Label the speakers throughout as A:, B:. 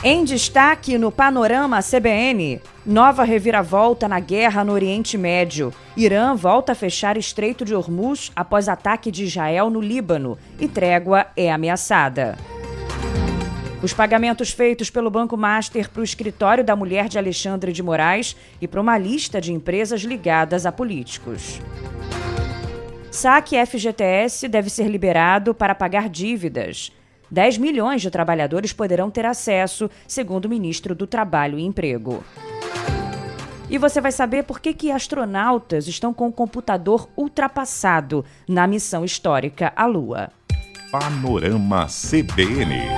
A: Em destaque no Panorama CBN, nova reviravolta na guerra no Oriente Médio. Irã volta a fechar Estreito de Hormuz após ataque de Israel no Líbano e trégua é ameaçada. Os pagamentos feitos pelo Banco Master para o escritório da mulher de Alexandre de Moraes e para uma lista de empresas ligadas a políticos. Saque FGTS deve ser liberado para pagar dívidas. 10 milhões de trabalhadores poderão ter acesso, segundo o ministro do Trabalho e Emprego. E você vai saber por que astronautas estão com o computador ultrapassado na missão histórica à Lua.
B: Panorama CBN.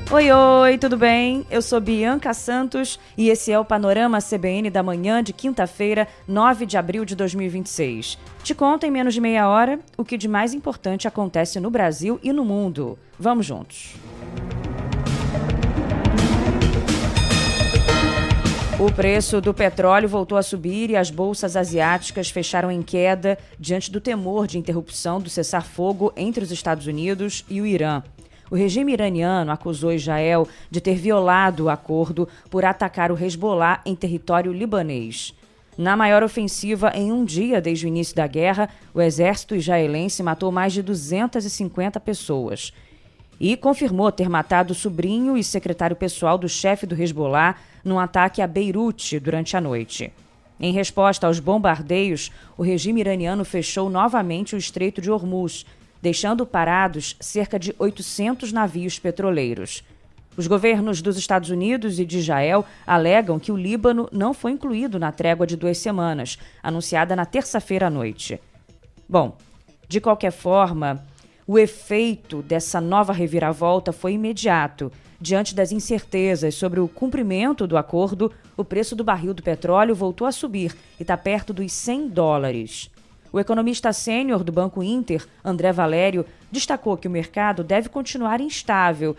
A: Oi, tudo bem? Eu sou Bianca Santos e esse é o Panorama CBN da manhã de quinta-feira, 9 de abril de 2026. Te conto em menos de meia hora o que de mais importante acontece no Brasil e no mundo. Vamos juntos. O preço do petróleo voltou a subir e as bolsas asiáticas fecharam em queda diante do temor de interrupção do cessar-fogo entre os Estados Unidos e o Irã. O regime iraniano acusou Israel de ter violado o acordo por atacar o Hezbollah em território libanês. Na maior ofensiva em um dia desde o início da guerra, o exército israelense matou mais de 250 pessoas e confirmou ter matado o sobrinho e secretário pessoal do chefe do Hezbollah num ataque a Beirute durante a noite. Em resposta aos bombardeios, o regime iraniano fechou novamente o Estreito de Hormuz, deixando parados cerca de 800 navios petroleiros. Os governos dos Estados Unidos e de Israel alegam que o Líbano não foi incluído na trégua de 2 semanas, anunciada na terça-feira à noite. Bom, de qualquer forma, o efeito dessa nova reviravolta foi imediato. Diante das incertezas sobre o cumprimento do acordo, o preço do barril do petróleo voltou a subir e está perto dos $100. O economista sênior do Banco Inter, André Valério, destacou que o mercado deve continuar instável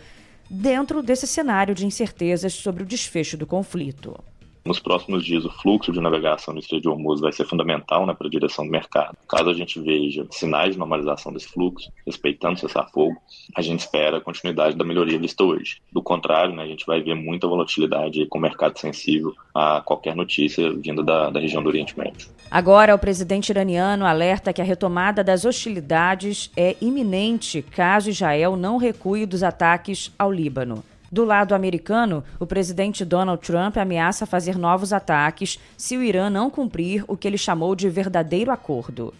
A: dentro desse cenário de incertezas sobre o desfecho do conflito.
C: Nos próximos dias, o fluxo de navegação no Estreito de Hormuz vai ser fundamental para a direção do mercado. Caso a gente veja sinais de normalização desse fluxo, respeitando o cessar-fogo, a gente espera a continuidade da melhoria vista hoje. Do contrário, a gente vai ver muita volatilidade com o mercado sensível a qualquer notícia vinda da região do Oriente Médio.
A: Agora, o presidente iraniano alerta que a retomada das hostilidades é iminente caso Israel não recue dos ataques ao Líbano. Do lado americano, o presidente Donald Trump ameaça fazer novos ataques se o Irã não cumprir o que ele chamou de verdadeiro acordo.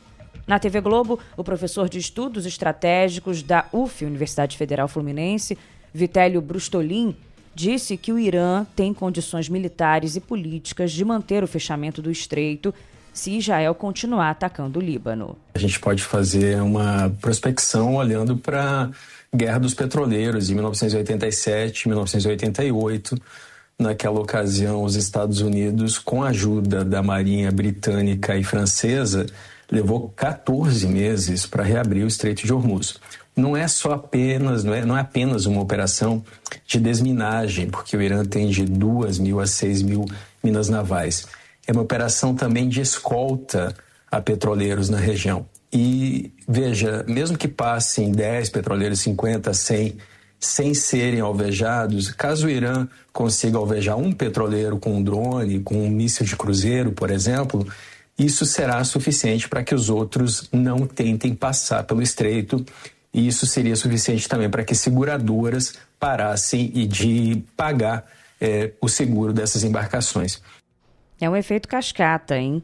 A: Na TV Globo, o professor de Estudos Estratégicos da UF, Universidade Federal Fluminense, Vitélio Brustolin, disse que o Irã tem condições militares e políticas de manter o fechamento do estreito se Israel continuar atacando o Líbano.
D: A gente pode fazer uma prospecção olhando para Guerra dos Petroleiros, em 1987, 1988. Naquela ocasião, os Estados Unidos, com a ajuda da Marinha Britânica e Francesa, levou 14 meses para reabrir o Estreito de Hormuz. Não é apenas uma operação de desminagem, porque o Irã tem de 2.000 a 6.000 minas navais. É uma operação também de escolta a petroleiros na região. E, veja, mesmo que passem 10 petroleiros, 50, 100, sem serem alvejados, caso o Irã consiga alvejar um petroleiro com um drone, com um míssil de cruzeiro, por exemplo, isso será suficiente para que os outros não tentem passar pelo estreito. E isso seria suficiente também para que seguradoras parassem de pagar o seguro dessas embarcações.
A: É um efeito cascata, hein?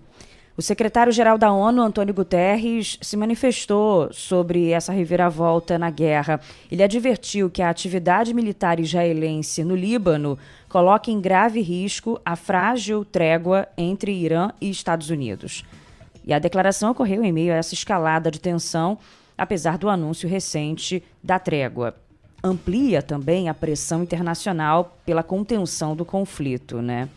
A: O secretário-geral da ONU, Antônio Guterres, se manifestou sobre essa reviravolta na guerra. Ele advertiu que a atividade militar israelense no Líbano coloca em grave risco a frágil trégua entre Irã e Estados Unidos. E a declaração ocorreu em meio a essa escalada de tensão, apesar do anúncio recente da trégua. Amplia também a pressão internacional pela contenção do conflito, né?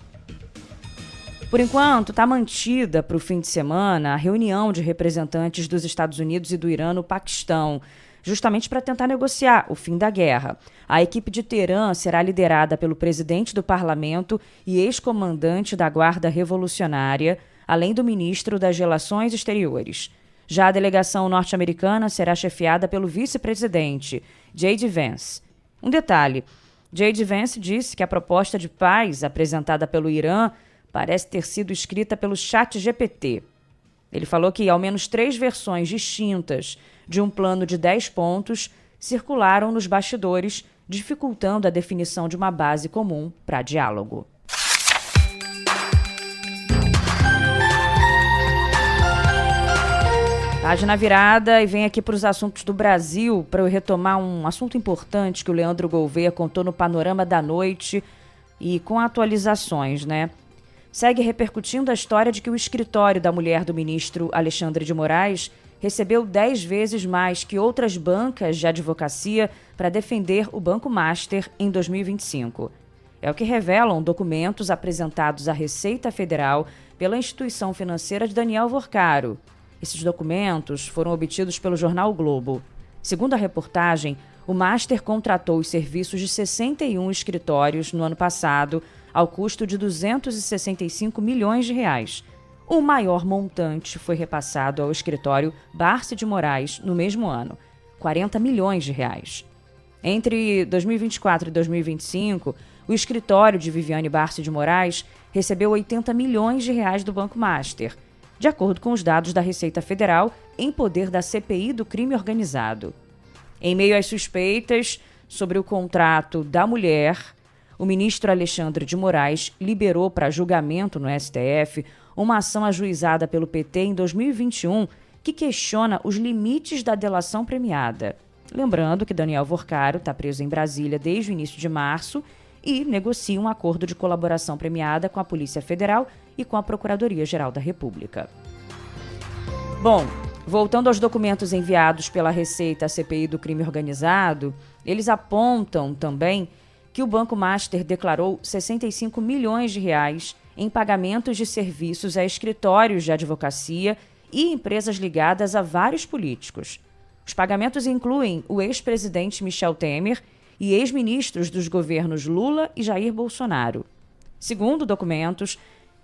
A: Por enquanto, está mantida para o fim de semana a reunião de representantes dos Estados Unidos e do Irã no Paquistão, justamente para tentar negociar o fim da guerra. A equipe de Teherã será liderada pelo presidente do parlamento e ex-comandante da Guarda Revolucionária, além do ministro das Relações Exteriores. Já a delegação norte-americana será chefiada pelo vice-presidente, J.D. Vance. Um detalhe, J.D. Vance disse que a proposta de paz apresentada pelo Irã parece ter sido escrita pelo ChatGPT. Ele falou que ao menos 3 versões distintas de um plano de 10 pontos circularam nos bastidores, dificultando a definição de uma base comum para diálogo. Página virada e vem aqui para os assuntos do Brasil para eu retomar um assunto importante que o Leandro Gouveia contou no Panorama da Noite e com atualizações, né? Segue repercutindo a história de que o escritório da mulher do ministro Alexandre de Moraes recebeu 10 vezes mais que outras bancas de advocacia para defender o Banco Master em 2025. É o que revelam documentos apresentados à Receita Federal pela instituição financeira de Daniel Vorcaro. Esses documentos foram obtidos pelo jornal o Globo. Segundo a reportagem, o Master contratou os serviços de 61 escritórios no ano passado, ao custo de 265 milhões de reais. O maior montante foi repassado ao escritório Barce de Moraes no mesmo ano, 40 milhões de reais. Entre 2024 e 2025, o escritório de Viviane Barce de Moraes recebeu 80 milhões de reais do Banco Master, de acordo com os dados da Receita Federal em poder da CPI do crime organizado. Em meio às suspeitas sobre o contrato da mulher, o ministro Alexandre de Moraes liberou para julgamento no STF uma ação ajuizada pelo PT em 2021 que questiona os limites da delação premiada. Lembrando que Daniel Vorcaro está preso em Brasília desde o início de março e negocia um acordo de colaboração premiada com a Polícia Federal e com a Procuradoria-Geral da República. Bom, voltando aos documentos enviados pela Receita à CPI do crime organizado, eles apontam também que o Banco Master declarou 65 milhões de reais em pagamentos de serviços a escritórios de advocacia e empresas ligadas a vários políticos. Os pagamentos incluem o ex-presidente Michel Temer e ex-ministros dos governos Lula e Jair Bolsonaro. Segundo documentos,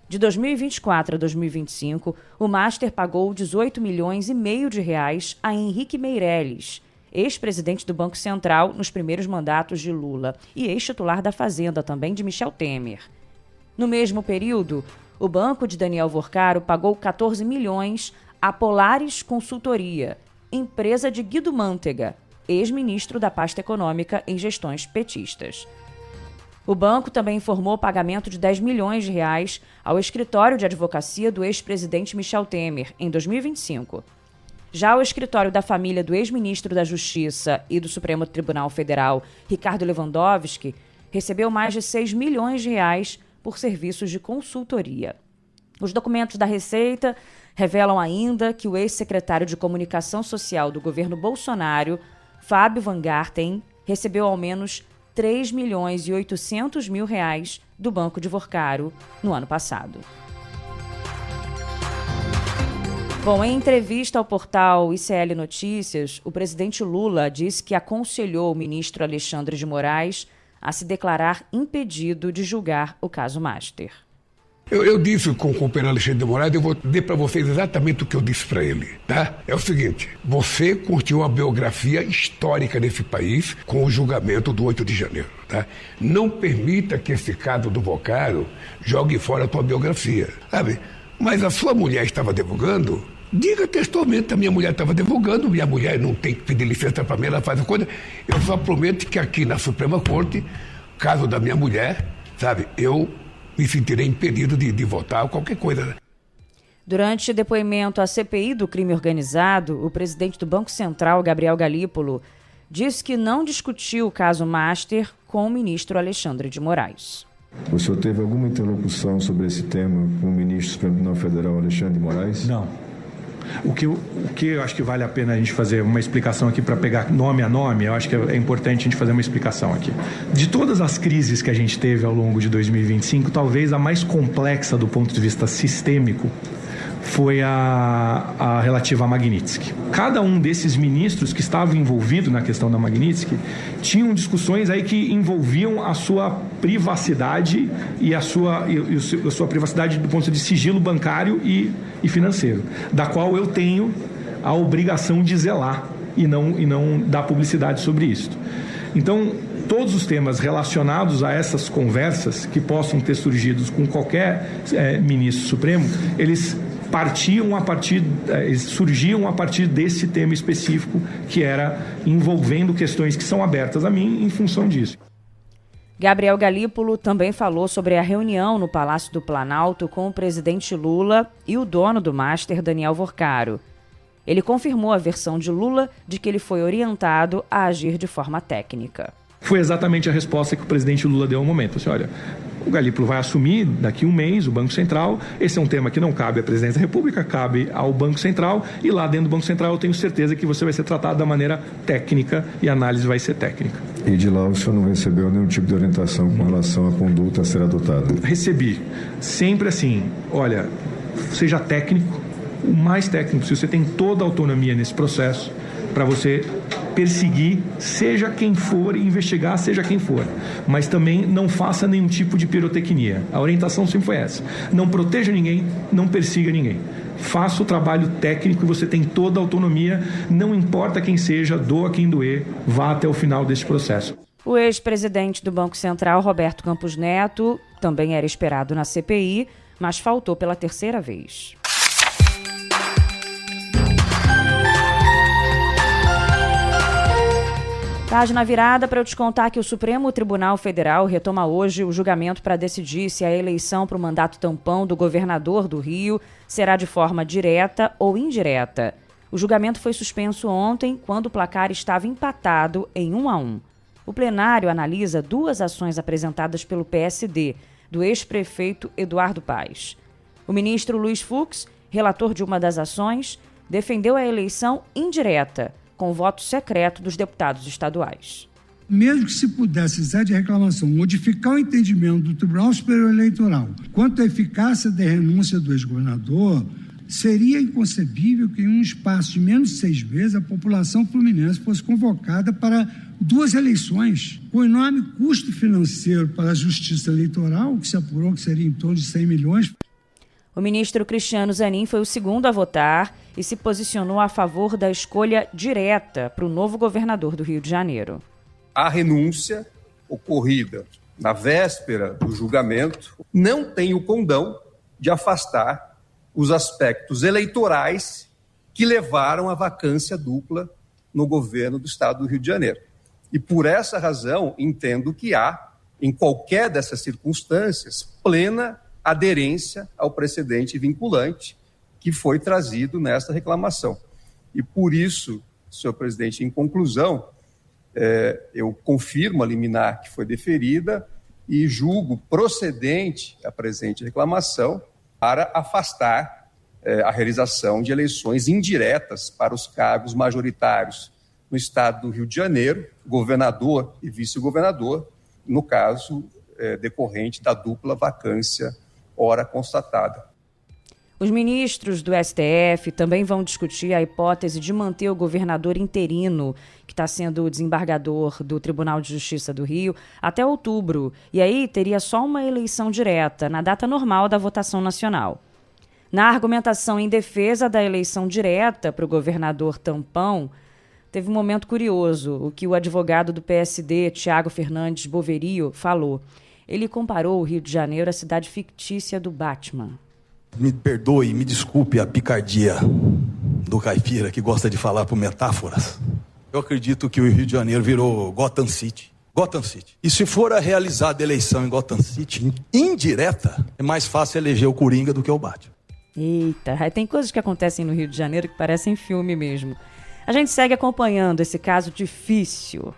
A: de 2024 a 2025, o Master pagou 18 milhões e meio de reais a Henrique Meirelles, ex-presidente do Banco Central nos primeiros mandatos de Lula e ex-titular da Fazenda também de Michel Temer. No mesmo período, o banco de Daniel Vorcaro pagou 14 milhões a Polaris Consultoria, empresa de Guido Mantega, ex-ministro da pasta econômica em gestões petistas. O banco também informou o pagamento de 10 milhões de reais ao escritório de advocacia do ex-presidente Michel Temer em 2025. Já o escritório da família do ex-ministro da Justiça e do Supremo Tribunal Federal, Ricardo Lewandowski, recebeu mais de 6 milhões de reais por serviços de consultoria. Os documentos da Receita revelam ainda que o ex-secretário de Comunicação Social do governo Bolsonaro, Fábio Van Garten, recebeu ao menos 3 milhões e 800 mil reais do Banco de Vorcaro no ano passado. Bom, em entrevista ao portal ICL Notícias, o presidente Lula disse que aconselhou o ministro Alexandre de Moraes a se declarar impedido de julgar o caso Master.
E: Eu disse com o companheiro Alexandre de Moraes, eu vou dizer para vocês exatamente o que eu disse para ele, tá? É o seguinte, você curtiu a biografia histórica desse país com o julgamento do 8 de janeiro, tá? Não permita que esse caso do Vorcaro jogue fora a tua biografia, sabe? Mas a sua mulher estava divulgando, diga textualmente, a minha mulher estava divulgando, minha mulher não tem que pedir licença para mim, ela faz a coisa. Eu só prometo que aqui na Suprema Corte, caso da minha mulher, sabe, eu me sentirei impedido de votar qualquer coisa.
A: Durante depoimento à CPI do crime organizado, o presidente do Banco Central, Gabriel Galípolo, disse que não discutiu o caso Master com o ministro Alexandre de Moraes.
F: O senhor teve alguma interlocução sobre esse tema com o ministro do Supremo Tribunal Federal, Alexandre de Moraes?
G: Não. O que eu acho que vale a pena a gente fazer uma explicação aqui para pegar nome a nome, eu acho que é importante a gente fazer uma explicação aqui. De todas as crises que a gente teve ao longo de 2025, talvez a mais complexa do ponto de vista sistêmico foi a relativa a Magnitsky. Cada um desses ministros que estavam envolvidos na questão da Magnitsky tinham discussões aí que envolviam a sua privacidade e a sua privacidade do ponto de sigilo bancário e financeiro, da qual eu tenho a obrigação de zelar e não dar publicidade sobre isso. Então, todos os temas relacionados a essas conversas que possam ter surgido com qualquer ministro supremo, eles surgiam a partir desse tema específico, que era envolvendo questões que são abertas a mim em função disso.
A: Gabriel Galípolo também falou sobre a reunião no Palácio do Planalto com o presidente Lula e o dono do Master, Daniel Vorcaro. Ele confirmou a versão de Lula de que ele foi orientado a agir de forma técnica.
G: Foi exatamente a resposta que o presidente Lula deu ao momento. Assim, olha, o Galípolo vai assumir daqui a um mês o Banco Central. Esse é um tema que não cabe à presidência da República, cabe ao Banco Central. E lá dentro do Banco Central eu tenho certeza que você vai ser tratado da maneira técnica e a análise vai ser técnica.
F: E de lá o senhor não recebeu nenhum tipo de orientação com relação à conduta a ser adotada?
G: Recebi. Sempre assim, olha, seja técnico, o mais técnico, se você tem toda a autonomia nesse processo para você perseguir, seja quem for, investigar, seja quem for. Mas também não faça nenhum tipo de pirotecnia. A orientação sempre foi essa. Não proteja ninguém, não persiga ninguém. Faça o trabalho técnico e você tem toda a autonomia, não importa quem seja, doa quem doer, vá até o final desse processo.
A: O ex-presidente do Banco Central, Roberto Campos Neto, também era esperado na CPI, mas faltou pela terceira vez. Página virada para eu te contar que o Supremo Tribunal Federal retoma hoje o julgamento para decidir se a eleição para o mandato tampão do governador do Rio será de forma direta ou indireta. O julgamento foi suspenso ontem, quando o placar estava empatado em 1-1. O plenário analisa duas ações apresentadas pelo PSD, do ex-prefeito Eduardo Paes. O ministro Luiz Fux, relator de uma das ações, defendeu a eleição indireta, com voto secreto dos deputados estaduais.
H: Mesmo que se pudesse, em sede de reclamação, modificar o entendimento do Tribunal Superior Eleitoral quanto à eficácia da renúncia do ex-governador, seria inconcebível que em um espaço de menos de 6 meses a população fluminense fosse convocada para 2 eleições, com enorme custo financeiro para a Justiça Eleitoral, que se apurou que seria em torno de 100 milhões.
A: O ministro Cristiano Zanin foi o segundo a votar e se posicionou a favor da escolha direta para o novo governador do Rio de Janeiro.
I: A renúncia ocorrida na véspera do julgamento não tem o condão de afastar os aspectos eleitorais que levaram à vacância dupla no governo do estado do Rio de Janeiro. E por essa razão, entendo que há, em qualquer dessas circunstâncias, plena aderência ao precedente vinculante que foi trazido nesta reclamação. E por isso, senhor presidente, em conclusão, eu confirmo a liminar que foi deferida e julgo procedente a presente reclamação para afastar a realização de eleições indiretas para os cargos majoritários no estado do Rio de Janeiro, governador e vice-governador, no caso decorrente da dupla vacância ora constatada.
A: Os ministros do STF também vão discutir a hipótese de manter o governador interino, que está sendo o desembargador do Tribunal de Justiça do Rio, até outubro. E aí teria só uma eleição direta, na data normal da votação nacional. Na argumentação em defesa da eleição direta para o governador tampão, teve um momento curioso, o que o advogado do PSD, Tiago Fernandes Boverio, falou. Ele comparou o Rio de Janeiro à cidade fictícia do Batman.
J: Me perdoe, me desculpe a picardia do caipira que gosta de falar por metáforas. Eu acredito que o Rio de Janeiro virou Gotham City. Gotham City. E se for a realizada eleição em Gotham City, indireta, é mais fácil eleger o Coringa do que o Batman.
A: Eita, tem coisas que acontecem no Rio de Janeiro que parecem filme mesmo. A gente segue acompanhando esse caso difícil.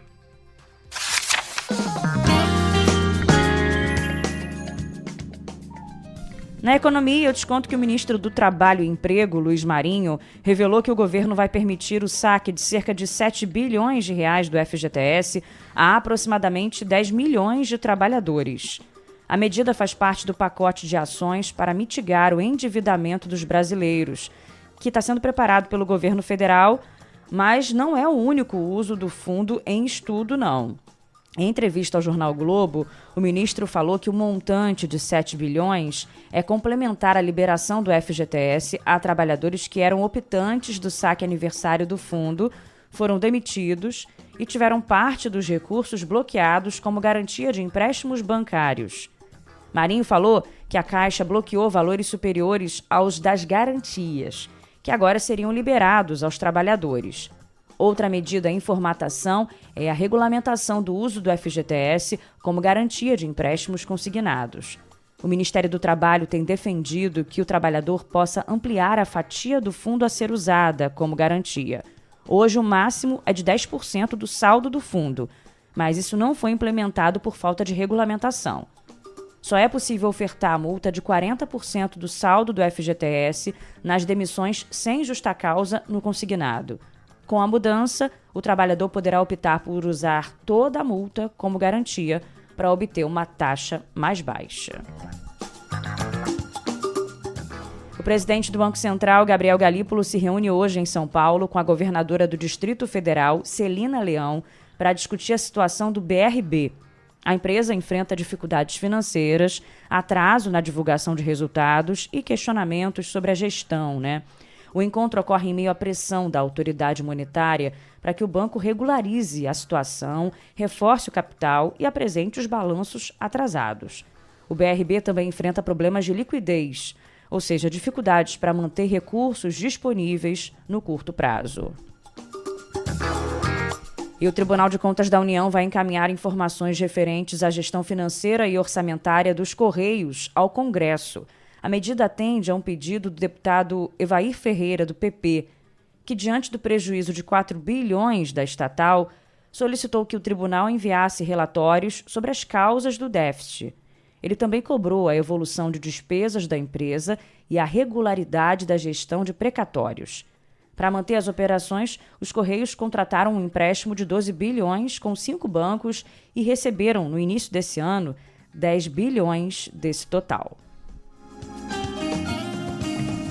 A: Na economia, eu te conto que o ministro do Trabalho e Emprego, Luiz Marinho, revelou que o governo vai permitir o saque de cerca de 7 bilhões de reais do FGTS a aproximadamente 10 milhões de trabalhadores. A medida faz parte do pacote de ações para mitigar o endividamento dos brasileiros, que está sendo preparado pelo governo federal, mas não é o único uso do fundo em estudo, não. Em entrevista ao Jornal Globo, o ministro falou que o montante de 7 bilhões é complementar a liberação do FGTS a trabalhadores que eram optantes do saque aniversário do fundo, foram demitidos e tiveram parte dos recursos bloqueados como garantia de empréstimos bancários. Marinho falou que a Caixa bloqueou valores superiores aos das garantias, que agora seriam liberados aos trabalhadores. Outra medida em formatação é a regulamentação do uso do FGTS como garantia de empréstimos consignados. O Ministério do Trabalho tem defendido que o trabalhador possa ampliar a fatia do fundo a ser usada como garantia. Hoje, o máximo é de 10% do saldo do fundo, mas isso não foi implementado por falta de regulamentação. Só é possível ofertar a multa de 40% do saldo do FGTS nas demissões sem justa causa no consignado. Com a mudança, o trabalhador poderá optar por usar toda a multa como garantia para obter uma taxa mais baixa. O presidente do Banco Central, Gabriel Galípolo, se reúne hoje em São Paulo com a governadora do Distrito Federal, Celina Leão, para discutir a situação do BRB. A empresa enfrenta dificuldades financeiras, atraso na divulgação de resultados e questionamentos sobre a gestão, O encontro ocorre em meio à pressão da autoridade monetária para que o banco regularize a situação, reforce o capital e apresente os balanços atrasados. O BRB também enfrenta problemas de liquidez, ou seja, dificuldades para manter recursos disponíveis no curto prazo. E o Tribunal de Contas da União vai encaminhar informações referentes à gestão financeira e orçamentária dos Correios ao Congresso. A medida atende a um pedido do deputado Evair Ferreira, do PP, que, diante do prejuízo de 4 bilhões da estatal, solicitou que o tribunal enviasse relatórios sobre as causas do déficit. Ele também cobrou a evolução de despesas da empresa e a regularidade da gestão de precatórios. Para manter as operações, os Correios contrataram um empréstimo de 12 bilhões com 5 bancos e receberam, no início desse ano, 10 bilhões desse total.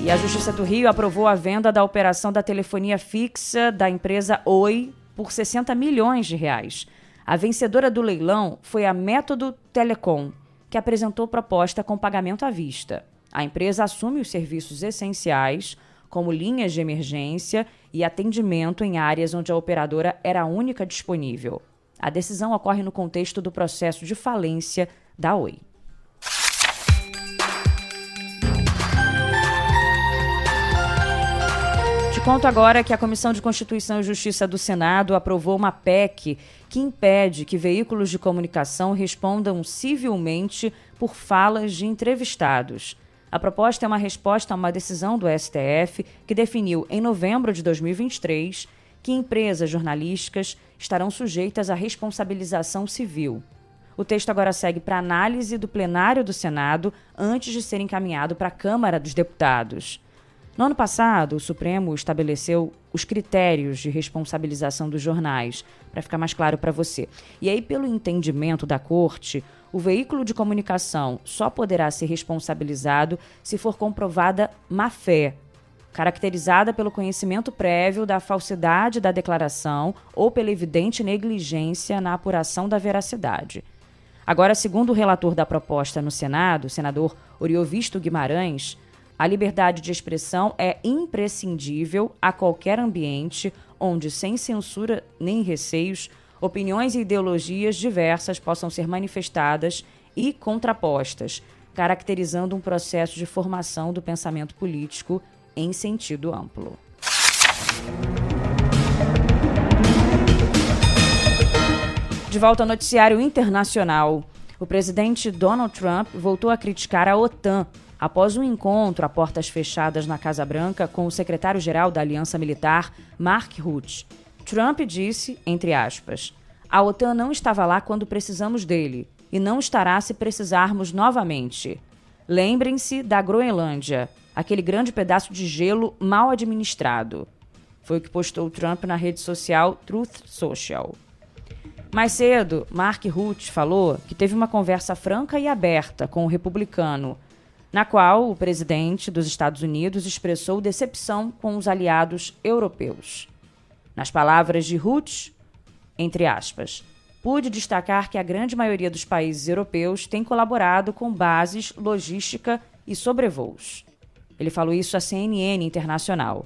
A: E a Justiça do Rio aprovou a venda da operação da telefonia fixa da empresa Oi por 60 milhões de reais. A vencedora do leilão foi a Método Telecom, que apresentou proposta com pagamento à vista. A empresa assume os serviços essenciais, como linhas de emergência e atendimento em áreas onde a operadora era a única disponível. A decisão ocorre no contexto do processo de falência da Oi. Te conto agora que a Comissão de Constituição e Justiça do Senado aprovou uma PEC que impede que veículos de comunicação respondam civilmente por falas de entrevistados. A proposta é uma resposta a uma decisão do STF que definiu, em novembro de 2023, que empresas jornalísticas estarão sujeitas à responsabilização civil. O texto agora segue para análise do plenário do Senado antes de ser encaminhado para a Câmara dos Deputados. No ano passado, o Supremo estabeleceu os critérios de responsabilização dos jornais, para ficar mais claro para você. E aí, pelo entendimento da Corte, o veículo de comunicação só poderá ser responsabilizado se for comprovada má-fé, caracterizada pelo conhecimento prévio da falsidade da declaração ou pela evidente negligência na apuração da veracidade. Agora, segundo o relator da proposta no Senado, o senador Oriovisto Guimarães, a liberdade de expressão é imprescindível a qualquer ambiente onde, sem censura nem receios, opiniões e ideologias diversas possam ser manifestadas e contrapostas, caracterizando um processo de formação do pensamento político em sentido amplo. De volta ao noticiário internacional, o presidente Donald Trump voltou a criticar a OTAN após um encontro a portas fechadas na Casa Branca com o secretário-geral da Aliança Militar, Mark Rutte. Trump disse, entre aspas, "A OTAN não estava lá quando precisamos dele e não estará se precisarmos novamente. Lembrem-se da Groenlândia, aquele grande pedaço de gelo mal administrado." Foi o que postou Trump na rede social Truth Social. Mais cedo, Mark Rutte falou que teve uma conversa franca e aberta com o republicano, na qual o presidente dos Estados Unidos expressou decepção com os aliados europeus. Nas palavras de Rutte, entre aspas, pude destacar que a grande maioria dos países europeus tem colaborado com bases, logística e sobrevoos. Ele falou isso à CNN Internacional.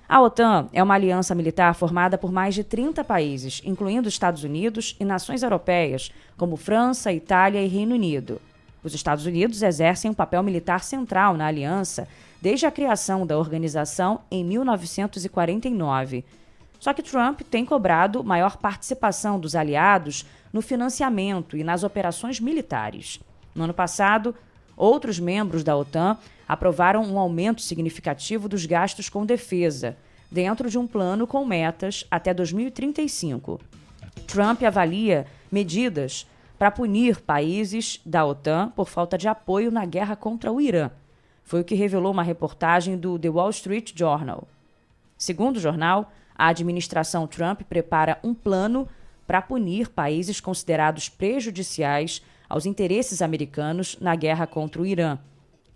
A: A OTAN é uma aliança militar formada por mais de 30 países, incluindo Estados Unidos e nações europeias, como França, Itália e Reino Unido. Os Estados Unidos exercem um papel militar central na aliança desde a criação da organização em 1949. Só que Trump tem cobrado maior participação dos aliados no financiamento e nas operações militares. No ano passado, outros membros da OTAN aprovaram um aumento significativo dos gastos com defesa, dentro de um plano com metas até 2035. Trump avalia medidas para punir países da OTAN por falta de apoio na guerra contra o Irã. Foi o que revelou uma reportagem do The Wall Street Journal. Segundo o jornal, a administração Trump prepara um plano para punir países considerados prejudiciais aos interesses americanos na guerra contra o Irã.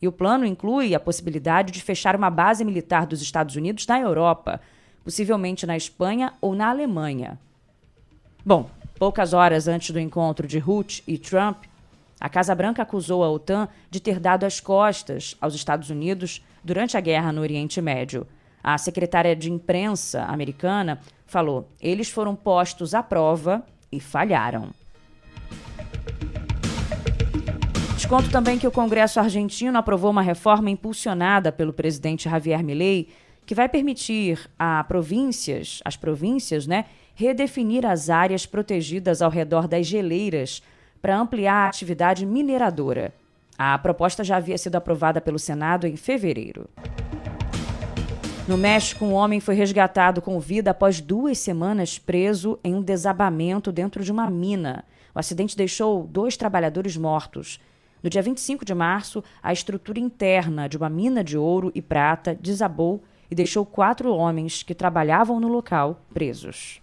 A: E o plano inclui a possibilidade de fechar uma base militar dos Estados Unidos na Europa, possivelmente na Espanha ou na Alemanha. Bom, poucas horas antes do encontro de Rutte e Trump, a Casa Branca acusou a OTAN de ter dado as costas aos Estados Unidos durante a guerra no Oriente Médio. A secretária de imprensa americana falou: eles foram postos à prova e falharam. Conto também que o Congresso argentino aprovou uma reforma impulsionada pelo presidente Javier Milei, que vai permitir às províncias, redefinir as áreas protegidas ao redor das geleiras para ampliar a atividade mineradora. A proposta já havia sido aprovada pelo Senado em fevereiro. No México, um homem foi resgatado com vida após 2 semanas preso em um desabamento dentro de uma mina. O acidente deixou 2 trabalhadores mortos. No dia 25 de março, a estrutura interna de uma mina de ouro e prata desabou e deixou 4 homens que trabalhavam no local presos.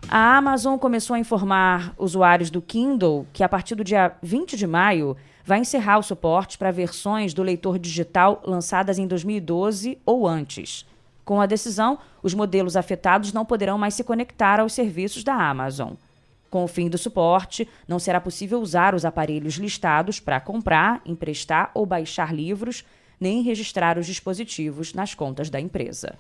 A: A Amazon começou a informar usuários do Kindle que, a partir do dia 20 de maio, vai encerrar o suporte para versões do leitor digital lançadas em 2012 ou antes. Com a decisão, os modelos afetados não poderão mais se conectar aos serviços da Amazon. Com o fim do suporte, não será possível usar os aparelhos listados para comprar, emprestar ou baixar livros, nem registrar os dispositivos nas contas da empresa.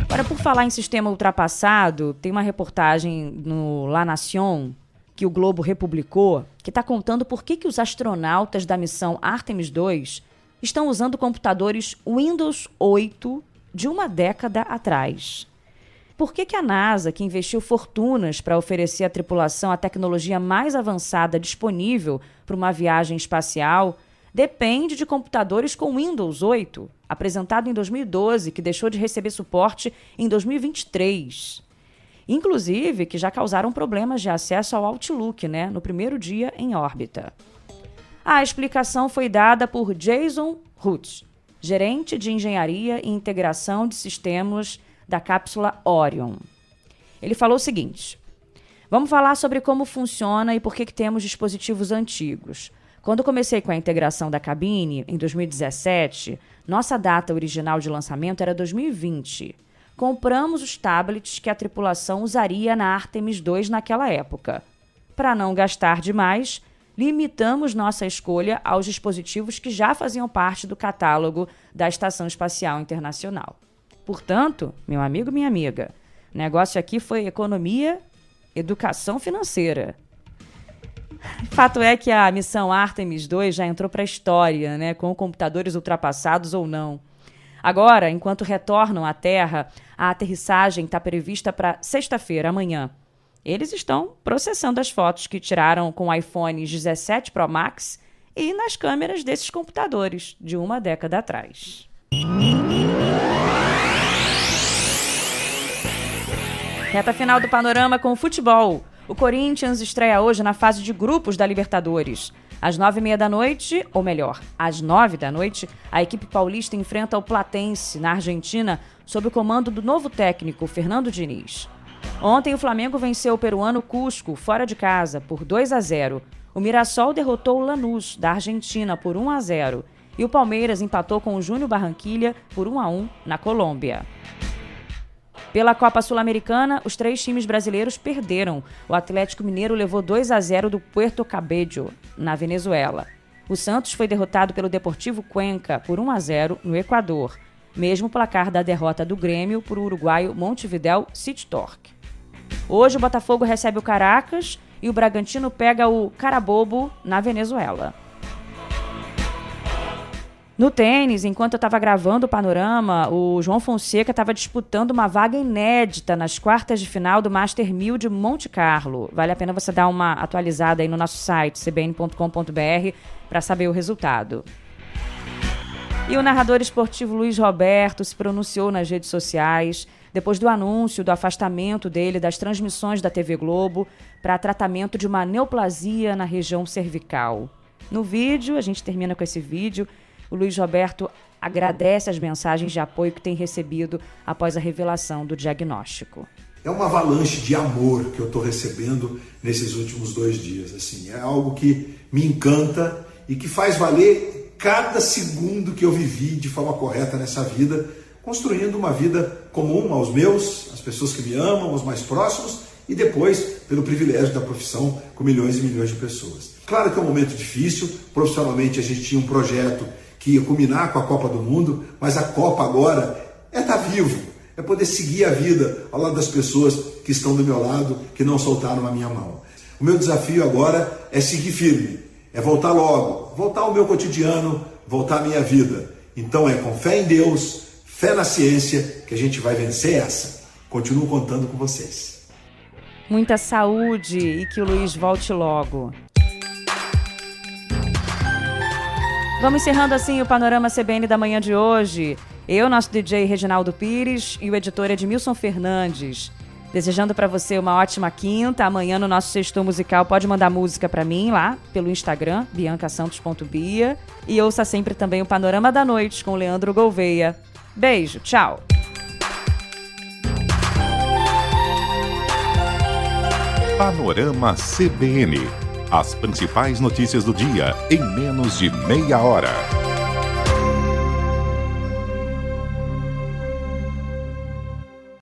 A: Agora, por falar em sistema ultrapassado, tem uma reportagem no La Nación que o Globo republicou, que está contando por que os astronautas da missão Artemis II estão usando computadores Windows 8 de uma década atrás. Por que a NASA, que investiu fortunas para oferecer à tripulação a tecnologia mais avançada disponível para uma viagem espacial, depende de computadores com Windows 8, apresentado em 2012, que deixou de receber suporte em 2023? Inclusive, que já causaram problemas de acesso ao Outlook, no primeiro dia em órbita. A explicação foi dada por Jason Rutte, gerente de engenharia e integração de sistemas da cápsula Orion. Ele falou o seguinte: vamos falar sobre como funciona e por que temos dispositivos antigos. Quando comecei com a integração da cabine, em 2017, nossa data original de lançamento era 2020. Compramos os tablets que a tripulação usaria na Artemis II naquela época. Para não gastar demais, limitamos nossa escolha aos dispositivos que já faziam parte do catálogo da Estação Espacial Internacional. Portanto, meu amigo, minha amiga, o negócio aqui foi economia, educação financeira. Fato é que a missão Artemis II já entrou para a história, com computadores ultrapassados ou não. Agora, enquanto retornam à Terra, a aterrissagem está prevista para sexta-feira, amanhã. Eles estão processando as fotos que tiraram com iPhones 17 Pro Max e nas câmeras desses computadores de uma década atrás. Reta final do Panorama com o futebol. O Corinthians estreia hoje na fase de grupos da Libertadores. Às 9h30 da noite, ou melhor, às 9 da noite, a equipe paulista enfrenta o Platense, na Argentina, sob o comando do novo técnico, Fernando Diniz. Ontem, o Flamengo venceu o peruano Cusco, fora de casa, por 2-0. O Mirassol derrotou o Lanús, da Argentina, por 1-0. E o Palmeiras empatou com o Júnior Barranquilla por 1-1 na Colômbia. Pela Copa Sul-Americana, os 3 times brasileiros perderam. O Atlético Mineiro levou 2-0 do Puerto Cabello, na Venezuela. O Santos foi derrotado pelo Deportivo Cuenca por 1-0 no Equador. Mesmo placar da derrota do Grêmio por o uruguaio Montevideo City Torque. Hoje o Botafogo recebe o Caracas e o Bragantino pega o Carabobo na Venezuela. No tênis, enquanto eu estava gravando o Panorama, o João Fonseca estava disputando uma vaga inédita nas quartas de final do Master 1000 de Monte Carlo. Vale a pena você dar uma atualizada aí no nosso site, cbn.com.br, para saber o resultado. E o narrador esportivo Luiz Roberto se pronunciou nas redes sociais depois do anúncio do afastamento dele das transmissões da TV Globo para tratamento de uma neoplasia na região cervical. No vídeo, a gente termina com esse vídeo, o Luiz Roberto agradece as mensagens de apoio que tem recebido após a revelação do diagnóstico.
K: É uma avalanche de amor que eu estou recebendo nesses últimos 2 dias. Assim, é algo que me encanta e que faz valer cada segundo que eu vivi de forma correta nessa vida, construindo uma vida comum aos meus, às pessoas que me amam, aos mais próximos, e depois pelo privilégio da profissão com milhões e milhões de pessoas. Claro que é um momento difícil, profissionalmente a gente tinha um projeto que ia culminar com a Copa do Mundo, mas a Copa agora é estar vivo, é poder seguir a vida ao lado das pessoas que estão do meu lado, que não soltaram a minha mão. O meu desafio agora é seguir firme, é voltar logo, voltar ao meu cotidiano, voltar à minha vida. Então é com fé em Deus, fé na ciência, que a gente vai vencer essa. Continuo contando com vocês.
A: Muita saúde e que o Luiz volte logo. Vamos encerrando assim o Panorama CBN da manhã de hoje. Eu, nosso DJ Reginaldo Pires e o editor Edmilson Fernandes. Desejando para você uma ótima quinta. Amanhã no nosso Sextou Musical pode mandar música para mim lá pelo Instagram, biancasantos.bia. E ouça sempre também o Panorama da Noite com Leandro Gouveia. Beijo, tchau!
B: Panorama CBN. As principais notícias do dia em menos de meia hora.